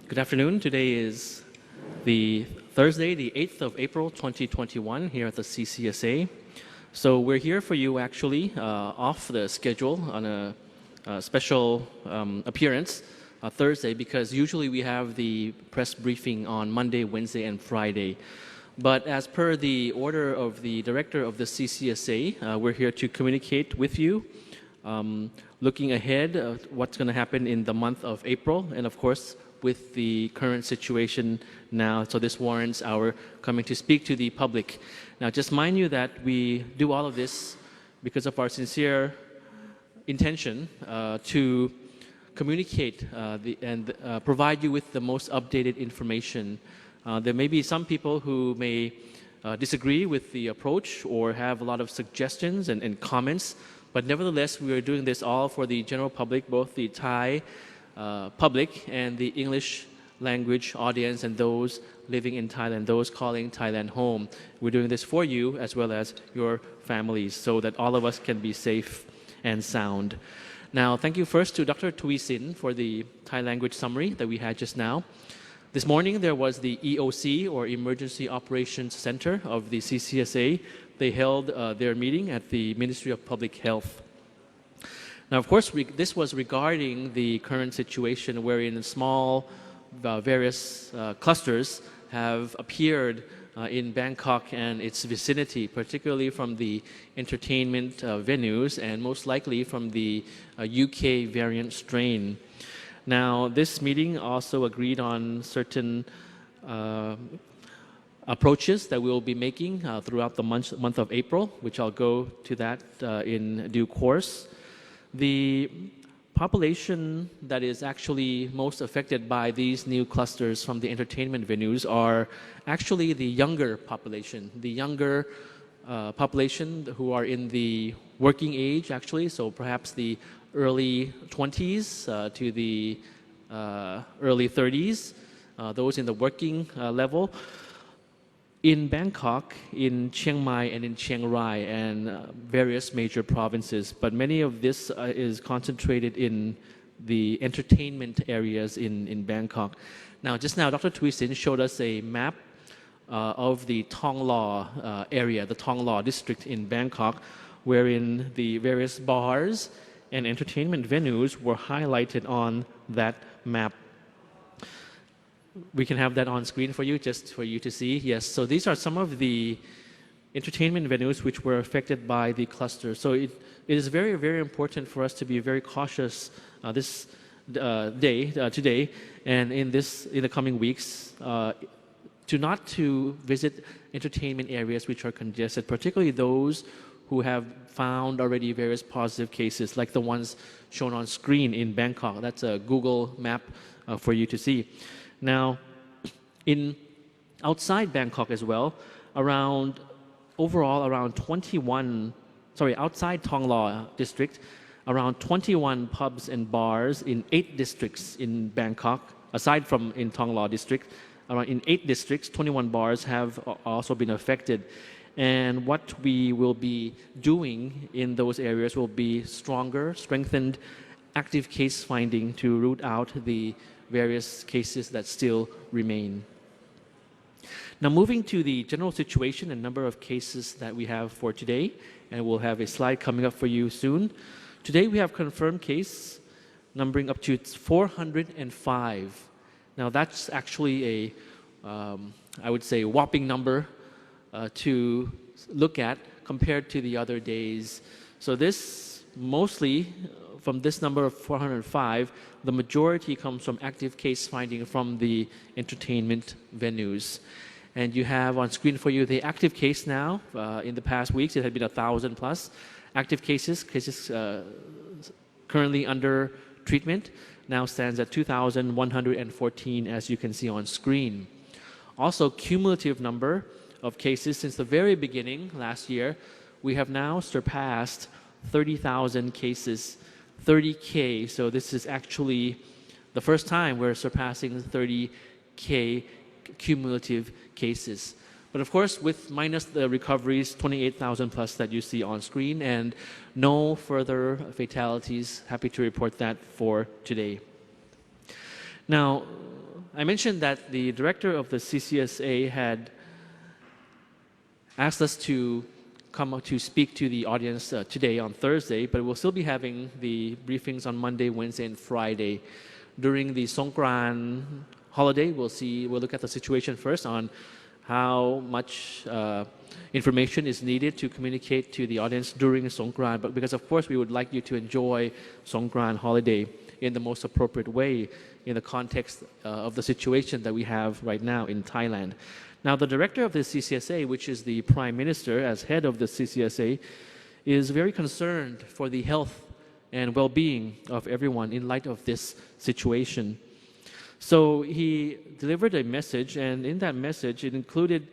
Good afternoon. Today is the Thursday, the 8th of April, 2021, here at the CCSA. So we're here for you actually off the schedule on a special appearance Thursday, because usually we have the press briefing on Monday, Wednesday, and Friday. But as per the order of the director of the CCSA, we're here to communicate with you, looking ahead of what's going to happen in the month of April, and of course, with the current situation now. So this warrants our coming to speak to the public. Now, just mind you that we do all of this because of our sincere intention to communicate and provide you with the most updated information. There may be some people who may disagree with the approach or have a lot of suggestions and comments, but nevertheless, we are doing this all for the general public, both the Thai public and the English language audience and those living in Thailand, those calling Thailand home. We're doing this for you as well as your families so that all of us can be safe and sound. Now, thank you first to Dr. Tui Sin for the Thai language summary that we had just now. This morning there was the EOC, or Emergency Operations Center of the CCSA. They held their meeting at the Ministry of Public Health. Now, of course, this was regarding the current situation wherein small various clusters have appeared in Bangkok and its vicinity, particularly from the entertainment venues and most likely from the UK variant strain. Now, this meeting also agreed on certain approaches that we will be making throughout the month of April, which I'll go to that in due course. The population that is actually most affected by these new clusters from the entertainment venues are actually the younger population, who are in the working age actually, so perhaps the early 20s to the early 30s, those in the working level. In Bangkok, in Chiang Mai, and in Chiang Rai, and various major provinces, but many of this is concentrated in the entertainment areas in Bangkok. Now, just now, Dr. Tui Sin showed us a map of the Thong Law area, the Thong Law district in Bangkok, wherein the various bars and entertainment venues were highlighted on that map. We can have that on screen for you, just for you to see. Yes, so these are some of the entertainment venues which were affected by the cluster. So it is very, very important for us to be very cautious this today and in the coming weeks not to visit entertainment areas which are congested, particularly those who have found already various positive cases, like the ones shown on screen in Bangkok. That's a Google map for you to see. Now, outside Bangkok as well, outside Thong Law district, around 21 pubs and bars in 8 districts in Bangkok, aside from in Thong Law district, in 8 districts, 21 bars have also been affected. And what we will be doing in those areas will be strengthened active case finding to root out the various cases that still remain. Now, moving to the general situation and number of cases that we have for today, and we'll have a slide coming up for you soon. Today we have confirmed case numbering up to 405. Now, that's actually I would say, whopping number to look at compared to the other days. So this mostly from this number of 405, the majority comes from active case finding from the entertainment venues. And you have on screen for you the active case now. In the past weeks, it had been 1,000 plus active cases currently under treatment, now stands at 2,114, as you can see on screen. Also, cumulative number of cases since the very beginning last year, we have now surpassed 30,000 cases, 30K. So this is actually the first time we're surpassing 30K cumulative cases. But of course, with minus the recoveries, 28,000 plus that you see on screen, and no further fatalities. Happy to report that for today. Now, I mentioned that the director of the CCSA had asked us to come out to speak to the audience today on Thursday, but we'll still be having the briefings on Monday, Wednesday, and Friday. During the Songkran holiday, we'll look at the situation first on how much information is needed to communicate to the audience during Songkran, but because of course we would like you to enjoy Songkran holiday in the most appropriate way in the context of the situation that we have right now in Thailand. Now, the director of the CCSA, which is the Prime Minister as head of the CCSA, is very concerned for the health and well-being of everyone in light of this situation. So he delivered a message, and in that message it included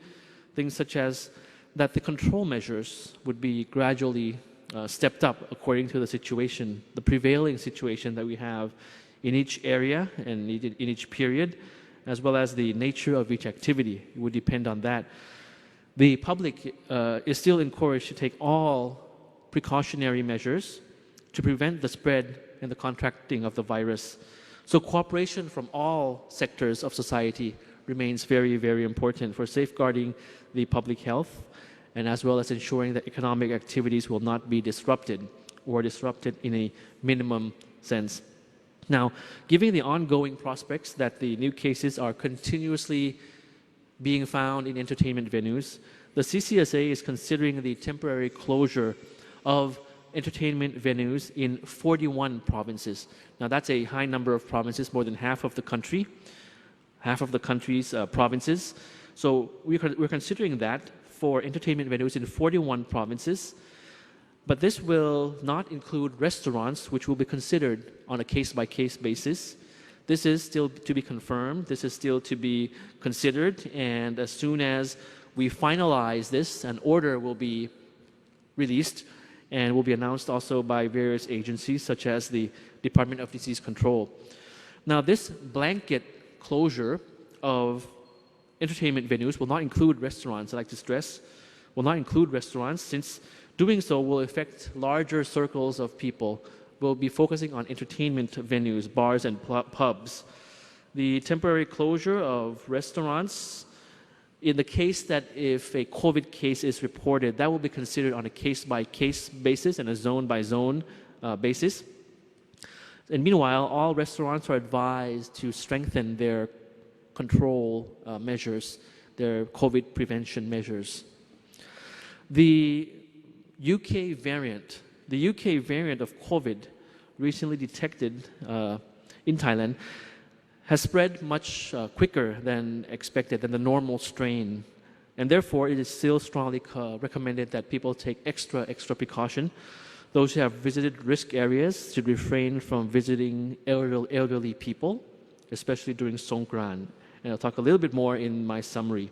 things such as that the control measures would be gradually stepped up according to the situation, the prevailing situation that we have in each area and in each period, as well as the nature of each activity. It would depend on that. The public is still encouraged to take all precautionary measures to prevent the spread and the contracting of the virus. So cooperation from all sectors of society remains very, very important for safeguarding the public health and as well as ensuring that economic activities will not be disrupted or disrupted in a minimum sense. Now, given the ongoing prospects that the new cases are continuously being found in entertainment venues, the CCSA is considering the temporary closure of entertainment venues in 41 provinces. Now, that's a high number of provinces, more than half of the country's provinces. So we're considering that for entertainment venues in 41 provinces. But this will not include restaurants, which will be considered on a case-by-case basis. This is still to be confirmed. This is still to be considered. And as soon as we finalize this, an order will be released and will be announced also by various agencies, such as the Department of Disease Control. Now, this blanket closure of entertainment venues will not include restaurants, I'd like to stress, will not include restaurants, since doing so will affect larger circles of people. We'll be focusing on entertainment venues, bars and pubs. The temporary closure of restaurants, in the case that if a COVID case is reported, that will be considered on a case-by-case basis and a zone-by-zone basis. And meanwhile, all restaurants are advised to strengthen their control measures, their COVID prevention measures. The UK variant of COVID recently detected in Thailand has spread much quicker than expected, than the normal strain. And therefore, it is still strongly recommended that people take extra precaution. Those who have visited risk areas should refrain from visiting elderly people, especially during Songkran. And I'll talk a little bit more in my summary.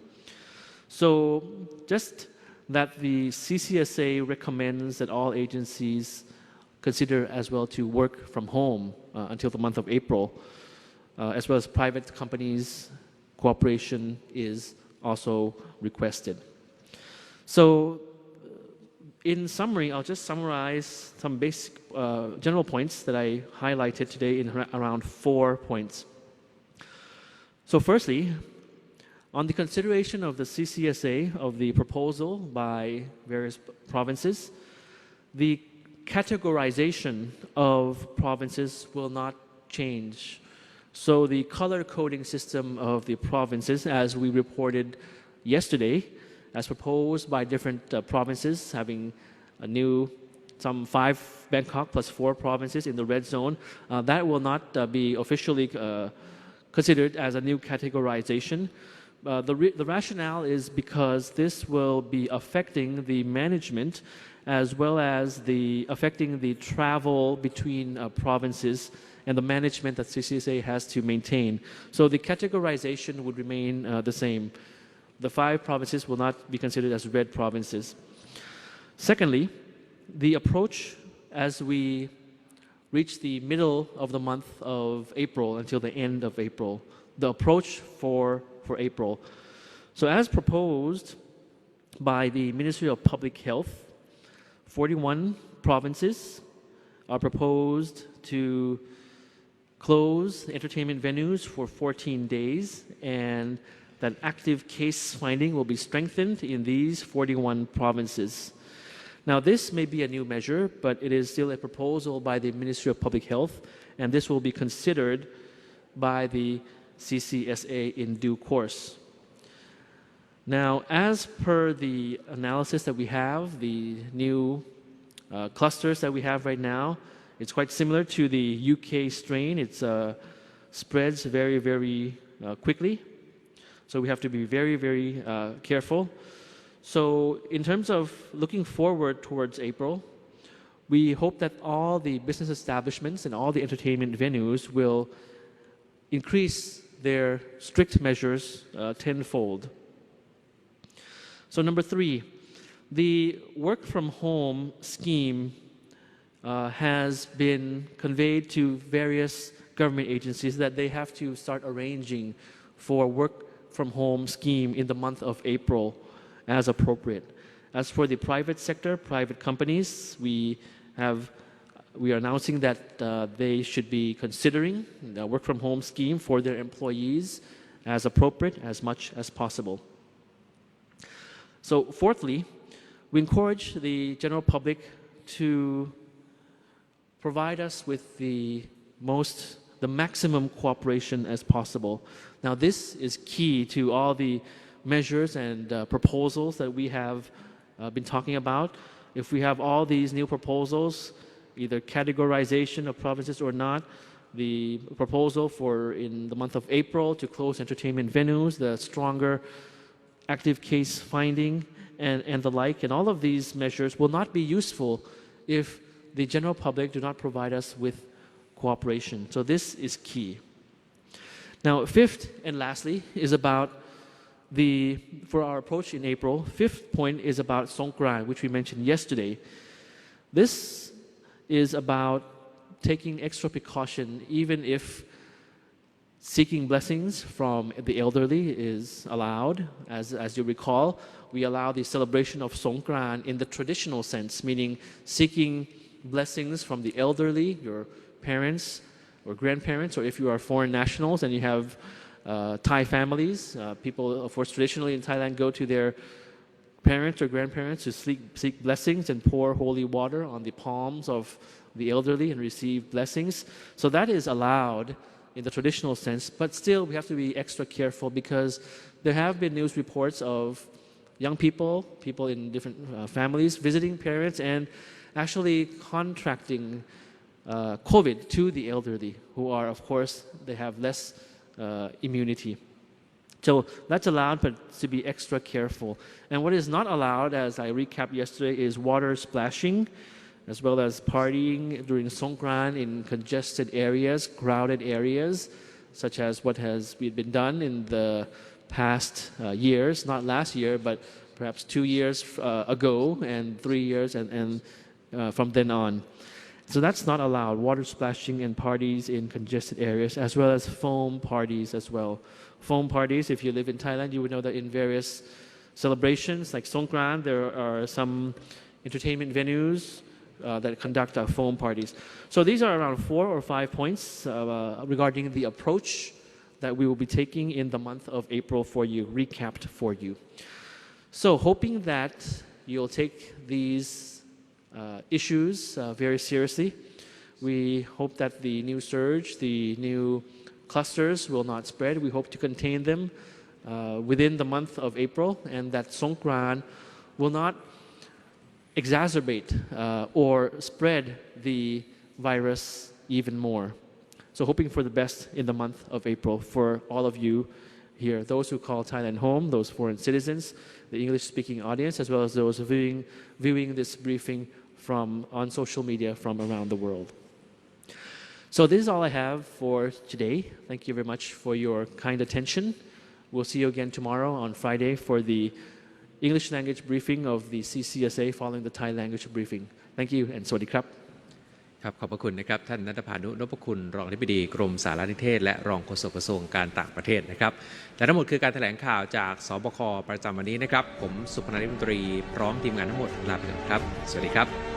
So just that the CCSA recommends that all agencies consider as well to work from home until the month of April, as well as private companies, cooperation is also requested. So in summary, I'll just summarize some basic general points that I highlighted today in around 4 points. So firstly, on the consideration of the CCSA of the proposal by various provinces, the categorization of provinces will not change. So the color coding system of the provinces, as we reported yesterday, as proposed by different provinces, having some 5 Bangkok plus 4 provinces in the red zone, that will not be officially considered as a new categorization. The rationale is because this will be affecting the management as well as affecting the travel between provinces and the management that CCSA has to maintain. So the categorization would remain the same. The 5 provinces will not be considered as red provinces. Secondly, the approach as we reach the middle of the month of April until the end of April, the approach for April. So as proposed by the Ministry of Public Health, 41 provinces are proposed to close entertainment venues for 14 days, and that active case finding will be strengthened in these 41 provinces. Now, this may be a new measure, but it is still a proposal by the Ministry of Public Health, and this will be considered by the CCSA in due course. Now, as per the analysis that we have, the new clusters that we have right now, it's quite similar to the UK strain. It spreads very, very quickly. So we have to be very, very careful. So in terms of looking forward towards April, we hope that all the business establishments and all the entertainment venues will increase their strict measures tenfold. So number 3, the work from home scheme has been conveyed to various government agencies that they have to start arranging for work from home scheme in the month of April as appropriate. As for the private sector, private companies, we are announcing that they should be considering the work from home scheme for their employees as appropriate as much as possible. So fourthly, we encourage the general public to provide us with the maximum cooperation as possible. Now, this is key to all the measures and proposals that we have been talking about. If we have all these new proposals, either categorization of provinces or not, the proposal for in the month of April to close entertainment venues, the stronger active case finding and the like, and all of these measures will not be useful if the general public do not provide us with cooperation. So this is key. Now, fifth and lastly is about for our approach in April. Fifth point is about Songkran, which we mentioned yesterday. This is about taking extra precaution even if seeking blessings from the elderly is allowed. As you recall, we allow the celebration of Songkran in the traditional sense, meaning seeking blessings from the elderly, your parents or grandparents, or if you are foreign nationals and you have Thai families, people, of course, traditionally in Thailand go to their parents or grandparents to seek blessings and pour holy water on the palms of the elderly and receive blessings. So that is allowed in the traditional sense, but still we have to be extra careful because there have been news reports of young people in different families visiting parents and actually contracting COVID to the elderly, who are, of course, they have less immunity. So that's allowed, but to be extra careful. And what is not allowed, as I recapped yesterday, is water splashing, as well as partying during Songkran in congested areas, crowded areas, such as what has been done in the past years, not last year, but perhaps 2 years ago and 3 years and from then on. So that's not allowed, water splashing and parties in congested areas, as well as foam parties as well. Foam parties, if you live in Thailand, you would know that in various celebrations like Songkran, there are some entertainment venues that conduct foam parties. So these are around 4 or 5 points regarding the approach that we will be taking in the month of April for you, recapped for you. So hoping that you'll take these issues very seriously. We hope that the new surge, the new clusters will not spread. We hope to contain them within the month of April, and that Songkran will not exacerbate or spread the virus even more. So hoping for the best in the month of April for all of you here, those who call Thailand home, those foreign citizens, the English-speaking audience, as well as those viewing this briefing on social media from around the world. So this is all I have for today. Thank you very much for your kind attention. We'll see you again tomorrow on Friday for the English language briefing of the CCSA following the Thai language briefing. Thank you and สวัสดีครับ ครับขอบพระคุณนะครับท่านณัฐภานุ นพคุณรองอธิบดีกรมสารนิเทศและรองโฆษกกระทรวงการต่างประเทศนะครับและทั้งหมดคือการแถลงข่าวจากสบคประจำวันนี้นะครับผมสุพนันท์ นิมนตรีพร้อมทีมงานทั้งหมดลาไปก่อนครับสวัสดีครับ